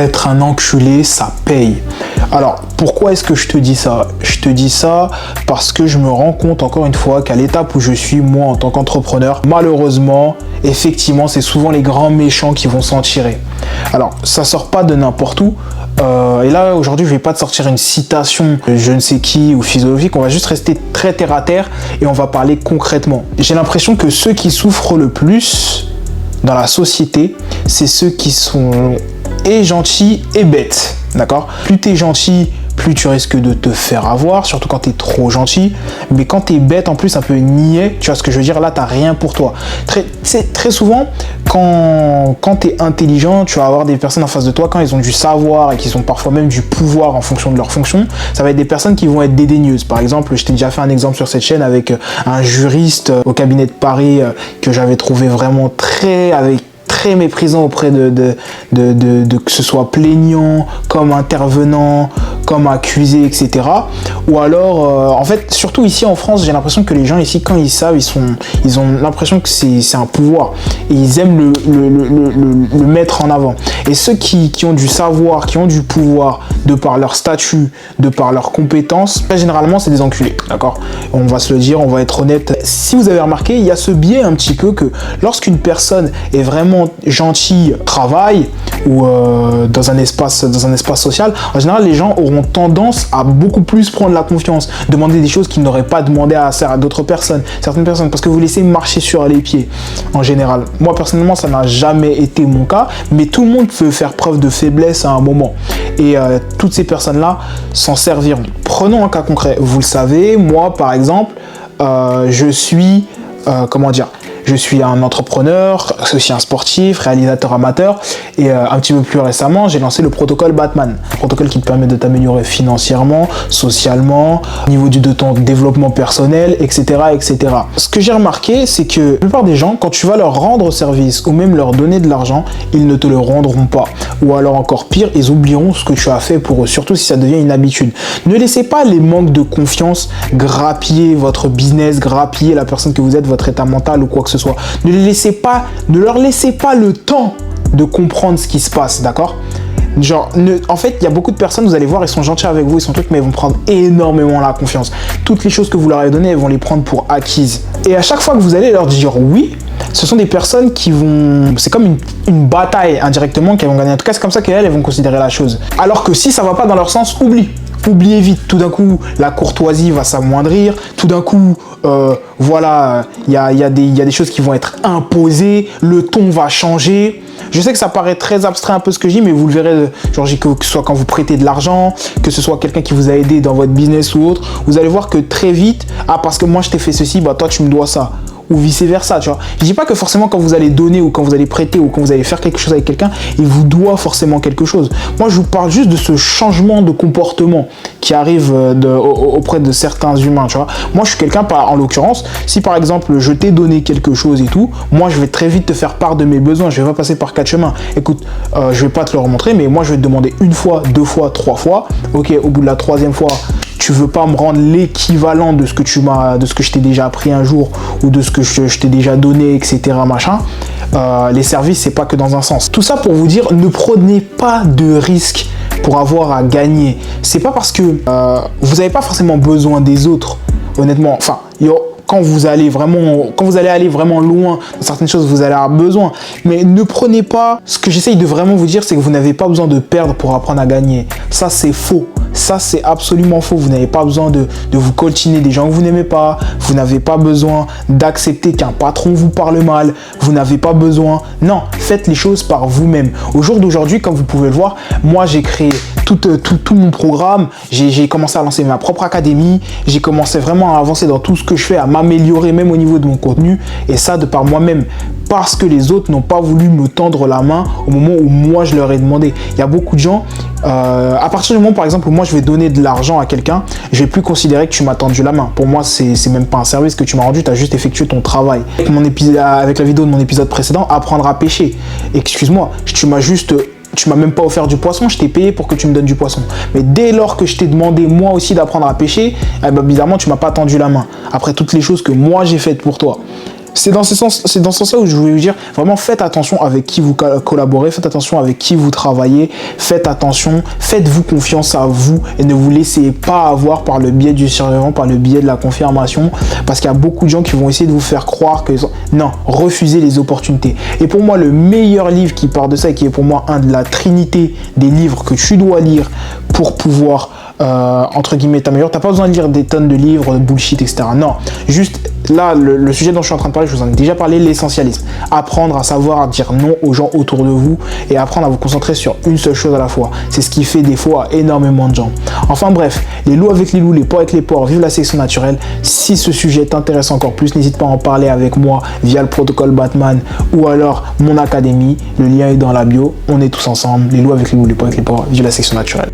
être un enculé, ça paye. Alors, pourquoi est-ce que je te dis ça? Je te dis ça parce que je me rends compte, encore une fois, qu'à l'étape où je suis, moi, en tant qu'entrepreneur, malheureusement, effectivement, c'est souvent les grands méchants qui vont s'en tirer. Alors, ça sort pas de n'importe où. Et là, aujourd'hui, je vais pas te sortir une citation de je ne sais qui ou philosophique. On va juste rester très terre à terre et on va parler concrètement. J'ai l'impression que ceux qui souffrent le plus dans la société, c'est ceux qui sont et gentils et bêtes. D'accord? Plus tu es gentil, plus tu risques de te faire avoir, surtout quand tu es trop gentil. Mais quand tu es bête, en plus, un peu niais, tu vois ce que je veux dire, là, tu n'as rien pour toi. Très souvent, quand tu es intelligent, tu vas avoir des personnes en face de toi, quand ils ont du savoir et qu'ils ont parfois même du pouvoir en fonction de leur fonction, ça va être des personnes qui vont être dédaigneuses. Par exemple, je t'ai déjà fait un exemple sur cette chaîne avec un juriste au cabinet de Paris que j'avais trouvé vraiment très méprisant auprès de que ce soit plaignant, comme intervenant, comme accusé, etc. Ou alors, en fait, surtout ici en France, j'ai l'impression que les gens ici, quand ils savent, ils ont l'impression que c'est un pouvoir. Et ils aiment le mettre en avant. Et ceux qui ont du savoir, qui ont du pouvoir, de par leur statut, de par leurs compétences, généralement, c'est des enculés, d'accord? On va se le dire, on va être honnête. Si vous avez remarqué, il y a ce biais un petit peu que lorsqu'une personne est vraiment gentil travail ou dans un espace social, en général les gens auront tendance à beaucoup plus prendre la confiance, demander des choses qu'ils n'auraient pas demandé à d'autres personnes, certaines personnes, parce que vous laissez marcher sur les pieds en général. Moi personnellement ça n'a jamais été mon cas, mais tout le monde peut faire preuve de faiblesse à un moment et toutes ces personnes là s'en serviront. Prenons un cas concret, vous le savez, moi par exemple je suis je suis un entrepreneur, aussi un sportif, réalisateur amateur et un petit peu plus récemment, j'ai lancé le protocole Batman. Un protocole qui te permet de t'améliorer financièrement, socialement, au niveau de ton développement personnel, etc., etc. Ce que j'ai remarqué, c'est que la plupart des gens, quand tu vas leur rendre service ou même leur donner de l'argent, ils ne te le rendront pas. Ou alors encore pire, ils oublieront ce que tu as fait pour eux, surtout si ça devient une habitude. Ne laissez pas les manques de confiance grappiller votre business, grappiller la personne que vous êtes, votre état mental ou quoi que ce soit. Ne leur laissez pas le temps de comprendre ce qui se passe, d'accord? Genre, en fait, il y a beaucoup de personnes, vous allez voir, ils sont gentils avec vous, ils sont trucs, mais ils vont prendre énormément la confiance. Toutes les choses que vous leur avez données, elles vont les prendre pour acquises. Et à chaque fois que vous allez leur dire oui, ce sont des personnes qui vont... C'est comme une bataille indirectement qu'elles vont gagner. En tout cas, c'est comme ça qu'elles vont considérer la chose. Alors que si ça va pas dans leur sens, oubliez vite. Tout d'un coup, la courtoisie va s'amoindrir. Tout d'un coup, voilà, il y a des choses qui vont être imposées. Le ton va changer. Je sais que ça paraît très abstrait un peu ce que je dis, mais vous le verrez, genre que ce soit quand vous prêtez de l'argent, que ce soit quelqu'un qui vous a aidé dans votre business ou autre, vous allez voir que très vite, parce que moi je t'ai fait ceci, bah toi tu me dois ça. Ou vice versa, tu vois. Je dis pas que forcément quand vous allez donner ou quand vous allez prêter ou quand vous allez faire quelque chose avec quelqu'un, il vous doit forcément quelque chose. Moi, je vous parle juste de ce changement de comportement qui arrive auprès de certains humains, tu vois. Moi, je suis quelqu'un, en l'occurrence, si par exemple, je t'ai donné quelque chose et tout, moi, je vais très vite te faire part de mes besoins. Je vais pas passer par 4 chemins. Écoute, je vais pas te le remontrer, mais moi, je vais te demander 1 fois, 2 fois, 3 fois. Ok, au bout de la 3e fois, tu veux pas me rendre l'équivalent de ce que je t'ai déjà appris un jour ou de ce que je t'ai déjà donné, etc. machin. Les services, c'est pas que dans un sens. Tout ça pour vous dire, ne prenez pas de risques pour avoir à gagner. C'est pas parce que vous n'avez pas forcément besoin des autres, honnêtement. Enfin, quand vous allez aller vraiment loin dans certaines choses, vous allez avoir besoin. Mais ne prenez pas... Ce que j'essaye de vraiment vous dire, c'est que vous n'avez pas besoin de perdre pour apprendre à gagner. Ça, c'est faux. Ça, c'est absolument faux. Vous n'avez pas besoin de vous coltiner des gens que vous n'aimez pas. Vous n'avez pas besoin d'accepter qu'un patron vous parle mal. Vous n'avez pas besoin... Non, faites les choses par vous-même. Au jour d'aujourd'hui, comme vous pouvez le voir, moi, j'ai créé tout mon programme. J'ai commencé à lancer ma propre académie. J'ai commencé vraiment à avancer dans tout ce que je fais, à m'améliorer même au niveau de mon contenu. Et ça, de par moi-même. Parce que les autres n'ont pas voulu me tendre la main au moment où moi, je leur ai demandé. Il y a beaucoup de gens... à partir du moment, par exemple, où moi je vais donner de l'argent à quelqu'un, je vais plus considérer que tu m'as tendu la main. Pour moi, c'est même pas un service que tu m'as rendu, tu as juste effectué ton travail. Avec la vidéo de mon épisode précédent, apprendre à pêcher. Excuse-moi, tu m'as même pas offert du poisson, je t'ai payé pour que tu me donnes du poisson. Mais dès lors que je t'ai demandé moi aussi d'apprendre à pêcher, bizarrement tu m'as pas tendu la main. Après toutes les choses que moi j'ai faites pour toi. c'est dans ce sens-là où je voulais vous dire, vraiment faites attention avec qui vous collaborez, faites attention avec qui vous travaillez, faites attention, faites-vous confiance à vous et ne vous laissez pas avoir par le biais du survivant, par le biais de la confirmation, parce qu'il y a beaucoup de gens qui vont essayer de vous faire croire que non, refusez les opportunités. Et pour moi, le meilleur livre qui part de ça et qui est pour moi un de la trinité des livres que tu dois lire pour pouvoir entre guillemets t'améliorer. T'as pas besoin de lire des tonnes de livres de bullshit, etc. Non, juste là, le sujet dont je suis en train de parler, je vous en ai déjà parlé, l'essentialisme. Apprendre à savoir dire non aux gens autour de vous et apprendre à vous concentrer sur une seule chose à la fois. C'est ce qui fait défaut à énormément de gens. Enfin bref, les loups avec les loups, les porcs avec les porcs, vive la sélection naturelle. Si ce sujet t'intéresse encore plus, n'hésite pas à en parler avec moi via le protocole Batman ou alors mon académie. Le lien est dans la bio. On est tous ensemble. Les loups avec les loups, les porcs avec les porcs, vive la sélection naturelle.